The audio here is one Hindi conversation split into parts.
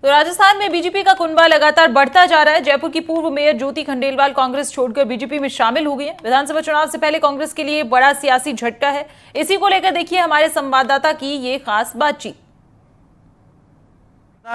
तो राजस्थान में बीजेपी का कुनबा लगातार बढ़ता जा रहा है। जयपुर की पूर्व मेयर ज्योति खंडेलवाल कांग्रेस छोड़कर बीजेपी में शामिल हो गई हैं। विधानसभा चुनाव से पहले कांग्रेस के लिए बड़ा सियासी झटका है। इसी को लेकर देखिए हमारे संवाददाता की ये खास बातचीत।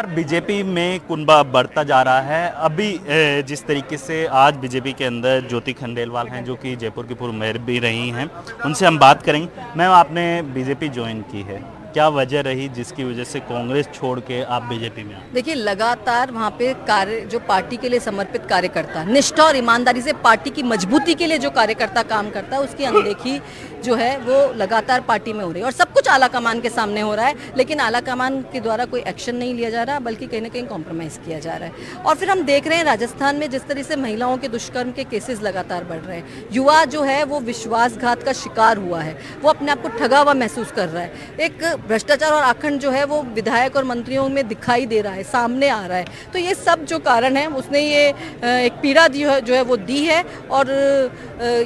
बीजेपी में कुनबा बढ़ता जा रहा है। अभी जिस तरीके से आज बीजेपी के अंदर ज्योति खंडेलवाल हैं, जो कि जयपुर की पूर्व मेयर भी रही हैं, उनसे हम बात करेंगे। मैम, आपने बीजेपी ज्वाइन की है, क्या वजह रही जिसकी वजह से कांग्रेस छोड़ के आप बीजेपी में आए? देखिए, लगातार वहाँ पे कार्य जो पार्टी के लिए समर्पित कार्यकर्ता, निष्ठा और ईमानदारी से पार्टी की मजबूती के लिए जो कार्यकर्ता काम करता है, उसकी अनदेखी जो है वो लगातार पार्टी में हो रही है। और सब कुछ आला कमान के सामने हो रहा है, लेकिन आला कमान के द्वारा कोई एक्शन नहीं लिया जा रहा, बल्कि कहीं ना कहीं कॉम्प्रोमाइज़ किया जा रहा है। और फिर हम देख रहे हैं राजस्थान में जिस तरह से महिलाओं के दुष्कर्म के केसेस लगातार बढ़ रहे हैं। युवा जो है वो विश्वासघात का शिकार हुआ है, वो अपने आप को ठगा हुआ महसूस कर रहा है। एक भ्रष्टाचार और आखंड जो है वो विधायक और मंत्रियों में दिखाई दे रहा है, सामने आ रहा है। तो ये सब जो कारण है, उसने ये एक पीड़ा जो है वो दी है। और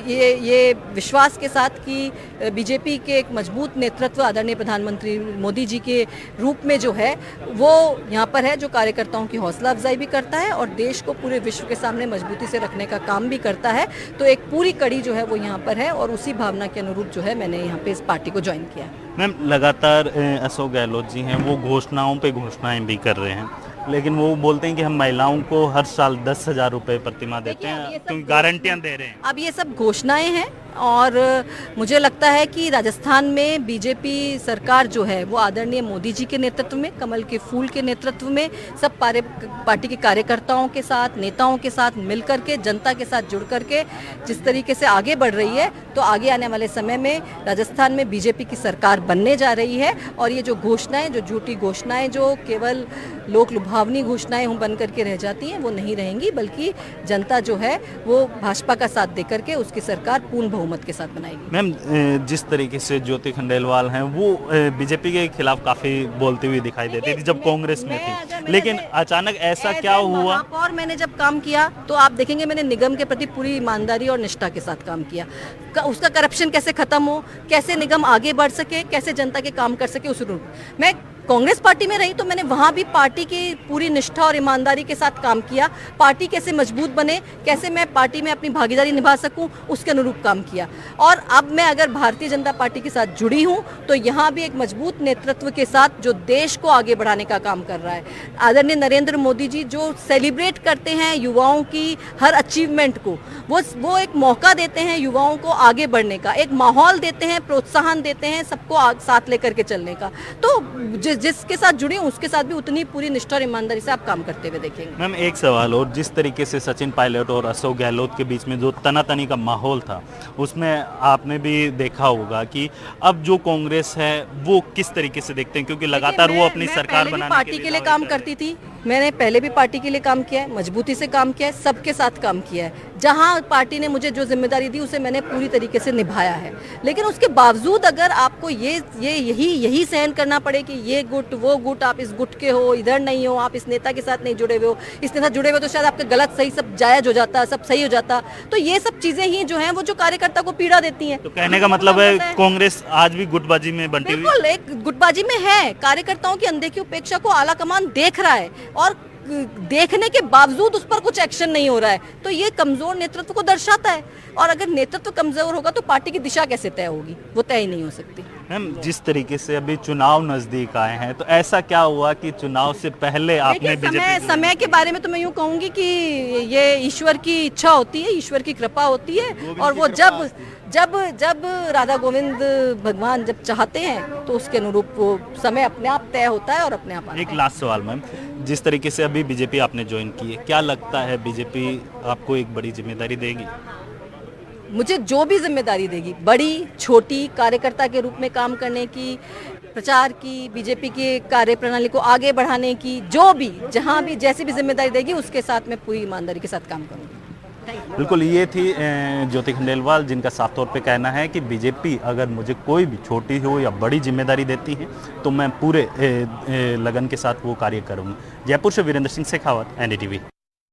ये विश्वास के साथ कि बीजेपी के एक मजबूत नेतृत्व आदरणीय प्रधानमंत्री मोदी जी के रूप में जो है वो यहाँ पर है, जो कार्यकर्ताओं की हौसला अफजाई भी करता है और देश को पूरे विश्व के सामने मजबूती से रखने का काम भी करता है। तो एक पूरी कड़ी जो है वो यहाँ पर है और उसी भावना के अनुरूप जो है मैंने यहाँ पे इस पार्टी को ज्वाइन किया। मैम, लगातार अशोक गहलोत जी हैं, वो घोषणाओं पे घोषणाएं भी कर रहे हैं, लेकिन वो बोलते हैं कि हम महिलाओं को हर साल 10,000 रुपये प्रतिमाह देते हैं, क्योंकि गारंटियां दे रहे हैं। अब ये सब घोषणाएं हैं और मुझे लगता है कि राजस्थान में बीजेपी सरकार जो है वो आदरणीय मोदी जी के नेतृत्व में, कमल के फूल के नेतृत्व में, सब पार्टी के कार्यकर्ताओं के साथ, नेताओं के साथ मिलकर के, जनता के साथ जुड़ करके जिस तरीके से आगे बढ़ रही है, तो आगे आने वाले समय में राजस्थान में बीजेपी की सरकार बनने जा रही है। और ये जो घोषणाएं, जो झूठी घोषणाएं, जो केवल लोक लुभावनी घोषणाएं बन करके रह जाती हैं, वो नहीं रहेंगी, बल्कि जनता जो है वो भाजपा का साथ देकर के उसकी सरकार पूर्ण बहुमत के साथ बनाएगी। मैम, जिस तरीके से ज्योति खंडेलवाल हैं, वो बीजेपी के खिलाफ काफी बोलती हुई दिखाई देती थी जब कांग्रेस में थी, लेकिन अचानक ऐसा क्या हुआ? और मैंने जब काम किया तो आप देखेंगे मैंने निगम के प्रति पूरी ईमानदारी और निष्ठा के साथ काम किया। उसका करप्शन कैसे खत्म हो, कैसे निगम आगे बढ़ सके, कैसे जनता के काम कर सके, उस रूप मैं कांग्रेस पार्टी में रही तो मैंने वहाँ भी पार्टी की पूरी निष्ठा और ईमानदारी के साथ काम किया। पार्टी कैसे मजबूत बने, कैसे मैं पार्टी में अपनी भागीदारी निभा सकूं, उसके अनुरूप काम किया। और अब मैं अगर भारतीय जनता पार्टी के साथ जुड़ी हूं तो यहाँ भी एक मजबूत नेतृत्व के साथ जो देश को आगे बढ़ाने का काम कर रहा है। आदरणीय नरेंद्र मोदी जी जो सेलिब्रेट करते हैं युवाओं की हर अचीवमेंट को, वो एक मौका देते हैं युवाओं को आगे बढ़ने का, एक माहौल देते हैं, प्रोत्साहन देते हैं सबको साथ लेकर के चलने का। तो जिसके साथ जुड़ी हूं उसके साथ भी उतनी पूरी निष्ठा और ईमानदारी से आप काम करते हुए देखेंगे। मैम, एक सवाल और, जिस तरीके से सचिन पायलट और अशोक गहलोत के बीच में जो तनातनी का माहौल था, उसमें आपने भी देखा होगा कि अब जो कांग्रेस है वो किस तरीके से देखते हैं, क्योंकि लगातार वो अपनी सरकार बनाने पार्टी के लिए काम करती थी। मैंने पहले भी पार्टी के लिए काम किया है, मजबूती से काम किया है, सबके साथ काम किया है। जहां पार्टी ने मुझे जो जिम्मेदारी दी उसे मैंने पूरी तरीके से निभाया है। लेकिन उसके बावजूद अगर आपको यही सहन करना पड़े कि ये गुट वो गुट, आप इस गुट के हो, इधर नहीं हो, आप इस नेता के साथ नहीं जुड़े हुए हो, इस नेता जुड़े हुए तो शायद आपका गलत सही सब जायज हो जाता, सब सही हो जाता। तो ये सब चीजें ही जो हैं वो जो कार्यकर्ता को पीड़ा देती हैं। तो कहने का मतलब है कांग्रेस आज भी गुटबाजी में बंटी हुई? बिल्कुल, एक गुटबाजी में है। कार्यकर्ताओं की अनदेखी उपेक्षा को आला कमान देख रहा है और देखने के बावजूद उस पर कुछ एक्शन नहीं हो रहा है। तो ये कमजोर नेतृत्व को दर्शाता है। और अगर नेतृत्व कमजोर होगा तो पार्टी की दिशा कैसे तय होगी? वो तय ही नहीं हो सकती। मैम, जिस तरीके से अभी चुनाव नजदीक आए हैं, तो ऐसा क्या हुआ कि चुनाव से पहले आपने बीजेपी? समय के बारे में तो मैं यूँ कहूँगी कि ये ईश्वर की इच्छा होती है, ईश्वर की कृपा होती है। और वो जब राधा गोविंद भगवान जब चाहते हैं तो उसके अनुरूप वो समय अपने आप तय होता है और अपने आप आता है। एक लास्ट सवाल मैम, जिस तरीके से अभी बीजेपी आपने ज्वाइन की है, क्या लगता है बीजेपी आपको एक बड़ी जिम्मेदारी देगी? मुझे जो भी जिम्मेदारी देगी, बड़ी छोटी, कार्यकर्ता के रूप में काम करने की, प्रचार की, बीजेपी की कार्यप्रणाली को आगे बढ़ाने की, जो भी जहां भी जैसी भी जिम्मेदारी देगी उसके साथ मैं पूरी ईमानदारी के साथ काम करूंगी। बिल्कुल, ये थी ज्योति खंडेलवाल, जिनका साफ तौर पे कहना है कि बीजेपी अगर मुझे कोई भी छोटी हो या बड़ी जिम्मेदारी देती है तो मैं पूरे लगन के साथ वो कार्य करूँगा। जयपुर से वीरेंद्र सिंह शेखावत, NDTV।